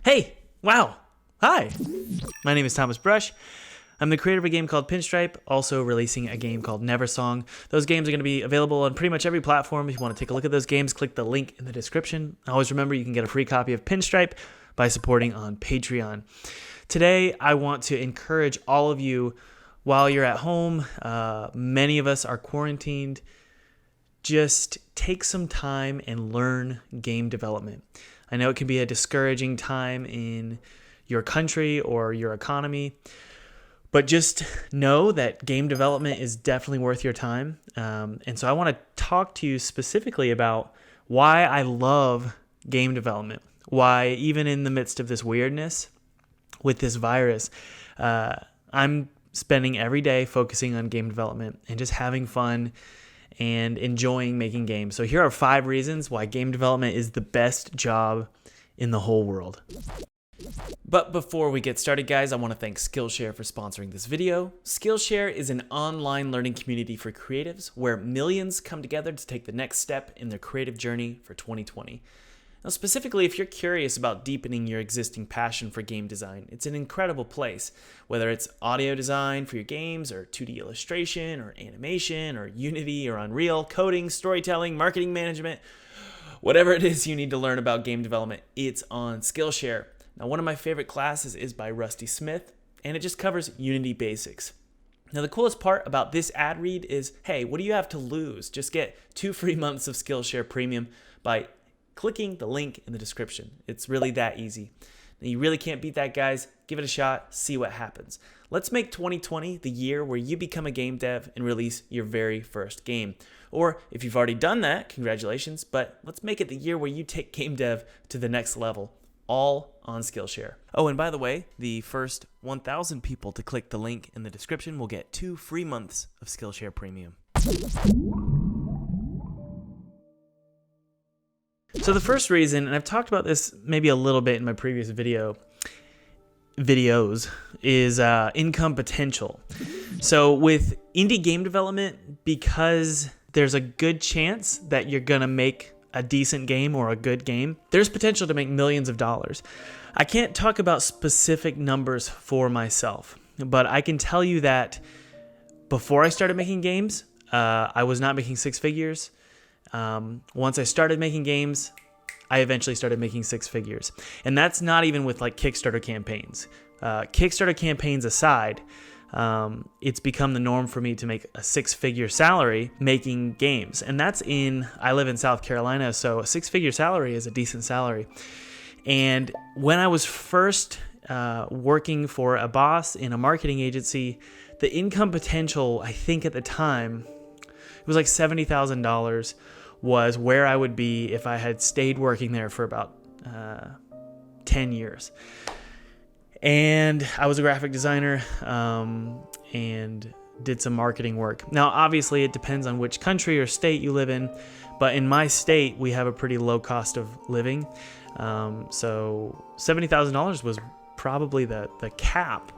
Hey, wow, hi. My name is Thomas Brush. I'm the creator of a game called Pinstripe, also releasing a game called Neversong. Those games are going to be available on pretty much every platform. If you want to take a look at those games, click the link in the description. Always remember you can get a free copy of Pinstripe by supporting on Patreon. Today, I want to encourage all of you, while you're at home, many of us are quarantined, just take some time and learn game development. I know it can be a discouraging time in your country or your economy, but just know that game development is definitely worth your time. And so I want to talk to you specifically about why I love game development, why even in the midst of this weirdness with this virus, I'm spending every day focusing on game development and just having fun and enjoying making games. So here are 5 reasons why game development is the best job in the whole world. But before we get started, guys, I want to thank Skillshare for sponsoring this video. Skillshare is an online learning community for creatives where millions come together to take the next step in their creative journey for 2020. Now, specifically, if you're curious about deepening your existing passion for game design, it's an incredible place. Whether it's audio design for your games, or 2D illustration, or animation, or Unity, or Unreal, coding, storytelling, marketing management, whatever it is you need to learn about game development, it's on Skillshare. Now, one of my favorite classes is by Rusty Smith, and it just covers Unity basics. Now, the coolest part about this ad read is, hey, what do you have to lose? Just get 2 free months of Skillshare Premium by clicking the link in the description. It's really that easy. Now, you really can't beat that, guys. Give it a shot, see what happens. Let's make 2020 the year where you become a game dev and release your very first game. Or if you've already done that, congratulations, but let's make it the year where you take game dev to the next level, all on Skillshare. Oh, and by the way, the first 1,000 people to click the link in the description will get 2 free months of Skillshare Premium. So the first reason, and I've talked about this maybe a little bit in my previous videos, is income potential. So with indie game development, because there's a good chance that you're going to make a decent game or a good game, there's potential to make millions of dollars. I can't talk about specific numbers for myself, but I can tell you that before I started making games, I was not making 6 figures. Once I started making games, I eventually started making 6 figures. And that's not even with like Kickstarter campaigns. Kickstarter campaigns aside, it's become the norm for me to make a 6-figure salary making games. And I live in South Carolina, so a 6-figure salary is a decent salary. And when I was first working for a boss in a marketing agency, the income potential, I think at the time, it was like $70,000 was where I would be if I had stayed working there for about 10 years. And I was a graphic designer and did some marketing work. Now, obviously, it depends on which country or state you live in, but in my state, we have a pretty low cost of living. So $70,000 was probably the cap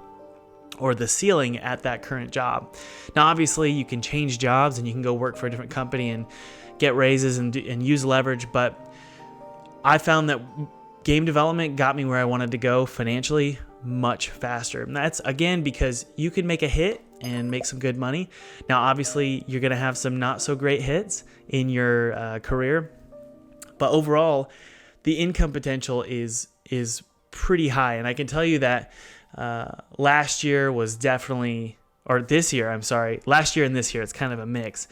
or the ceiling at that current job. Now, obviously, you can change jobs and you can go work for a different company and get raises and use leverage, but I found that game development got me where I wanted to go financially much faster. And that's, again, because you can make a hit and make some good money. Now, obviously, you're going to have some not so great hits in your career, but overall, the income potential is pretty high. And I can tell you that last year and this year, it's kind of a mix,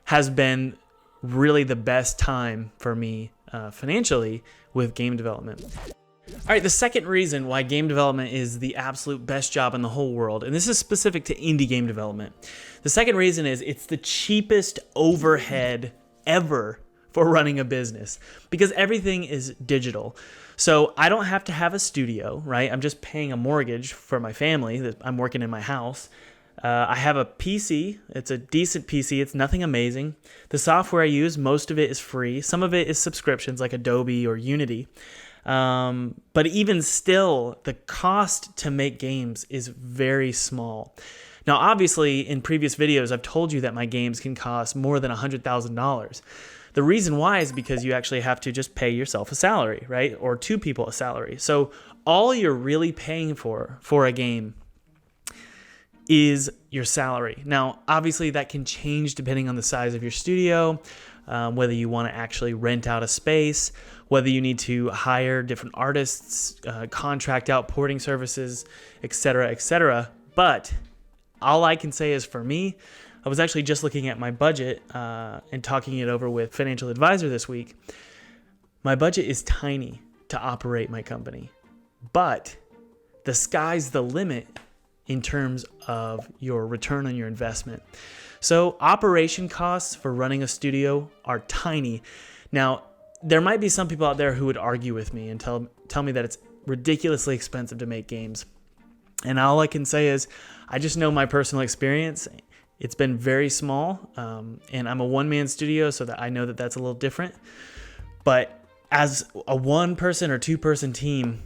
has been really the best time for me financially with game development. All right, the second reason why game development is the absolute best job in the whole world, and this is specific to indie game development. The second reason is it's the cheapest overhead ever for running a business because everything is digital. So I don't have to have a studio, right? I'm just paying a mortgage for my family. I'm working in my house. I have a PC. It's a decent PC. It's nothing amazing. The software I use, most of it is free. Some of it is subscriptions like Adobe or Unity. But even still, the cost to make games is very small. Now, obviously, in previous videos, I've told you that my games can cost more than $100,000. The reason why is because you actually have to just pay yourself a salary, right? Or two people a salary. So all you're really paying for a game is your salary. Now, obviously that can change depending on the size of your studio, whether you want to actually rent out a space, whether you need to hire different artists, contract out porting services, etc., etc. But all I can say is for me, I was actually just looking at my budget and talking it over with financial advisor this week. My budget is tiny to operate my company, but the sky's the limit in terms of your return on your investment. So operation costs for running a studio are tiny. Now, there might be some people out there who would argue with me and tell me that it's ridiculously expensive to make games. And all I can say is I just know my personal experience. It's been very small, and I'm a one-man studio, so that I know that that's a little different. But as a one-person or two-person team,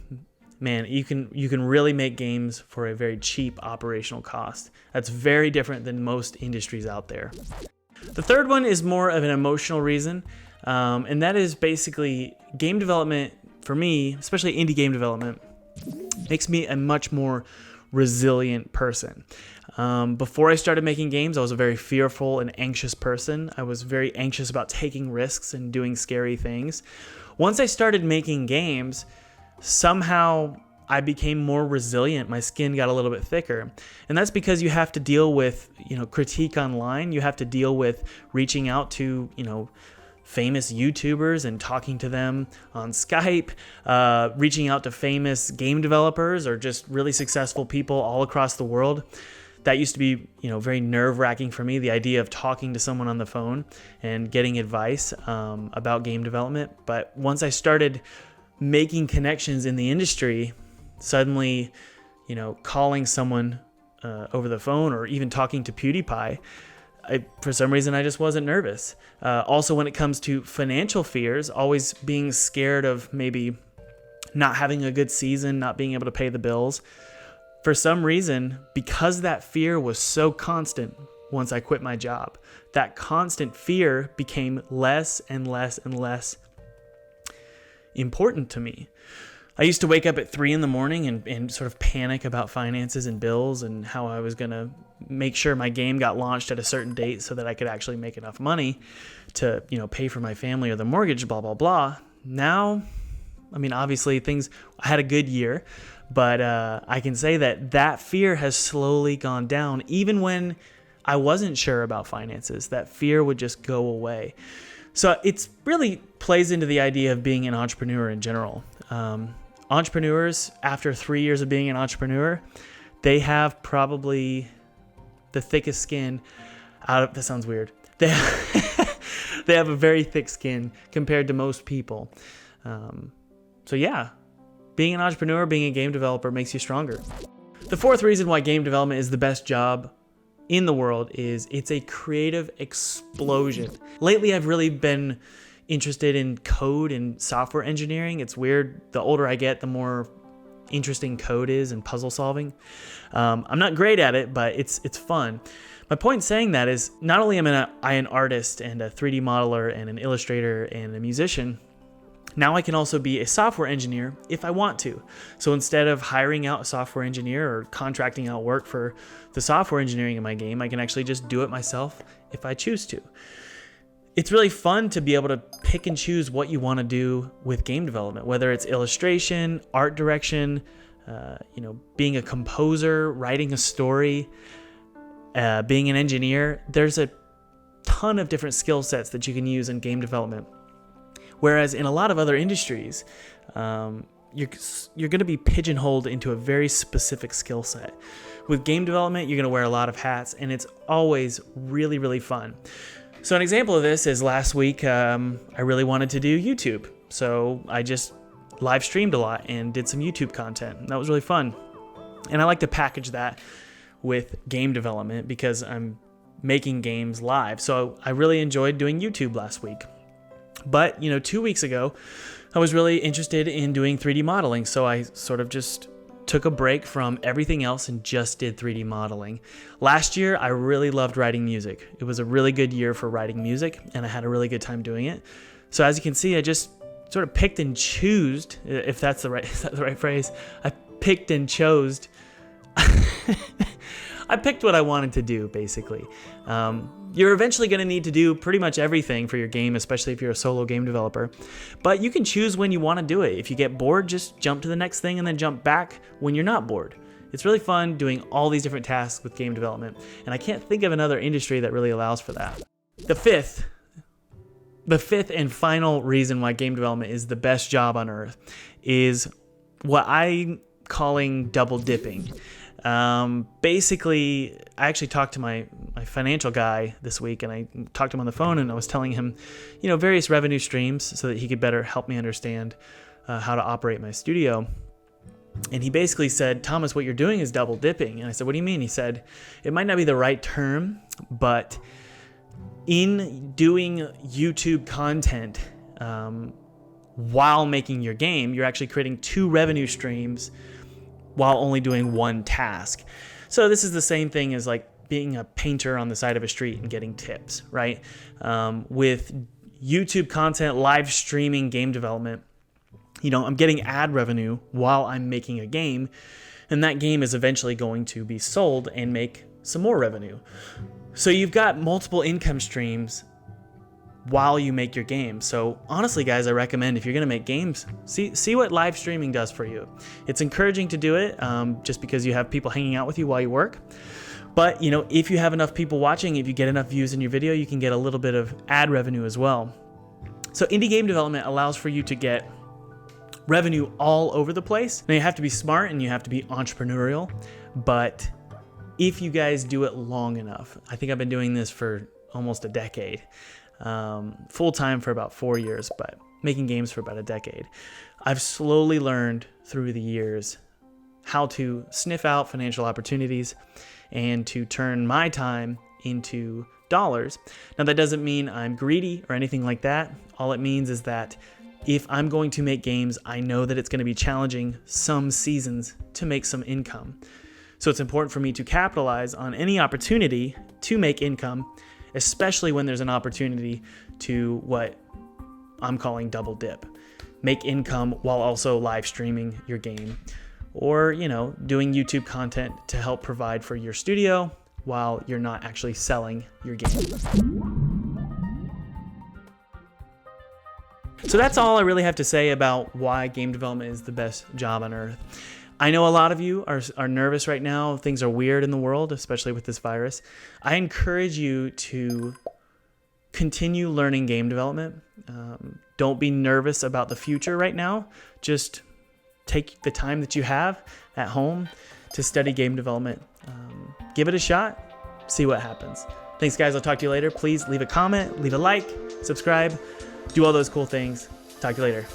man, you can really make games for a very cheap operational cost. That's very different than most industries out there. The third one is more of an emotional reason, and that is basically game development for me, especially indie game development, makes me a much more resilient person. Before I started making games, I was a very fearful and anxious person. I was very anxious about taking risks and doing scary things. Once I started making games, somehow I became more resilient. My skin got a little bit thicker. And that's because you have to deal with, critique online. You have to deal with reaching out to, famous YouTubers and talking to them on Skype, reaching out to famous game developers or just really successful people all across the world. That used to be, very nerve-wracking for me, the idea of talking to someone on the phone and getting advice about game development. But once I started making connections in the industry, suddenly, calling someone over the phone or even talking to PewDiePie, for some reason, I just wasn't nervous. Also, when it comes to financial fears, always being scared of maybe not having a good season, not being able to pay the bills. For some reason, because that fear was so constant once I quit my job, that constant fear became less and less and less important to me. I used to wake up at 3 a.m. and sort of panic about finances and bills and how I was going to make sure my game got launched at a certain date so that I could actually make enough money to, pay for my family or the mortgage, blah, blah, blah. Now, obviously I had a good year, but I can say that fear has slowly gone down. Even when I wasn't sure about finances, that fear would just go away. So it's really plays into the idea of being an entrepreneur in general. Entrepreneurs, after 3 years of being an entrepreneur, they have probably the thickest skin that sounds weird. They have a very thick skin compared to most people. So yeah, being an entrepreneur, being a game developer makes you stronger. The fourth reason why game development is the best job in the world is it's a creative explosion. Lately, I've really been interested in code and software engineering. It's weird. The older I get, the more interesting code is and puzzle solving. I'm not great at it, but it's fun. My point in saying that is not only am I an artist and a 3D modeler and an illustrator and a musician, now I can also be a software engineer if I want to. So instead of hiring out a software engineer or contracting out work for the software engineering in my game, I can actually just do it myself if I choose to. It's really fun to be able to pick and choose what you want to do with game development, whether it's illustration, art direction, being a composer, writing a story, being an engineer. There's a ton of different skill sets that you can use in game development. Whereas in a lot of other industries, you're going to be pigeonholed into a very specific skill set. With game development, you're going to wear a lot of hats, and it's always really, really fun. So an example of this is last week, I really wanted to do YouTube. So I just live streamed a lot and did some YouTube content. That was really fun. And I like to package that with game development because I'm making games live. So I really enjoyed doing YouTube last week. But, 2 weeks ago, I was really interested in doing 3D modeling. So I sort of just took a break from everything else and just did 3D modeling. Last year, I really loved writing music. It was a really good year for writing music, and I had a really good time doing it. So as you can see, I just sort of picked and chose, if that's the right, is that the right phrase? I picked and chose. I picked what I wanted to do, basically. You're eventually going to need to do pretty much everything for your game, especially if you're a solo game developer. But you can choose when you want to do it. If you get bored, just jump to the next thing and then jump back when you're not bored. It's really fun doing all these different tasks with game development, and I can't think of another industry that really allows for that. The fifth and final reason why game development is the best job on earth is what I'm calling double dipping. Basically, I actually talked to my financial guy this week, and I talked to him on the phone, and I was telling him, various revenue streams so that he could better help me understand how to operate my studio. And he basically said, Thomas, what you're doing is double dipping. And I said, what do you mean? He said, it might not be the right term, but in doing YouTube content while making your game, you're actually creating 2 revenue streams while only doing one task. So this is the same thing as like being a painter on the side of a street and getting tips, right? With YouTube content, live streaming, game development, I'm getting ad revenue while I'm making a game, and that game is eventually going to be sold and make some more revenue. So you've got multiple income streams while you make your game. So honestly, guys, I recommend if you're gonna make games, see what live streaming does for you. It's encouraging to do it just because you have people hanging out with you while you work. But if you have enough people watching, if you get enough views in your video, you can get a little bit of ad revenue as well. So indie game development allows for you to get revenue all over the place. Now you have to be smart and you have to be entrepreneurial, but if you guys do it long enough, I think I've been doing this for almost a decade, full-time for about 4 years, but making games for about a decade. I've slowly learned through the years how to sniff out financial opportunities and to turn my time into dollars. Now that doesn't mean I'm greedy or anything like that. All it means is that if I'm going to make games, I know that it's going to be challenging some seasons to make some income. So it's important for me to capitalize on any opportunity to make income, especially when there's an opportunity to what I'm calling double dip. Make income while also live streaming your game, or, doing YouTube content to help provide for your studio while you're not actually selling your game. So that's all I really have to say about why game development is the best job on earth. I know a lot of you are nervous right now. Things are weird in the world, especially with this virus. I encourage you to continue learning game development. Don't be nervous about the future right now. Just take the time that you have at home to study game development. Give it a shot. See what happens. Thanks, guys. I'll talk to you later. Please leave a comment, leave a like, subscribe. Do all those cool things. Talk to you later.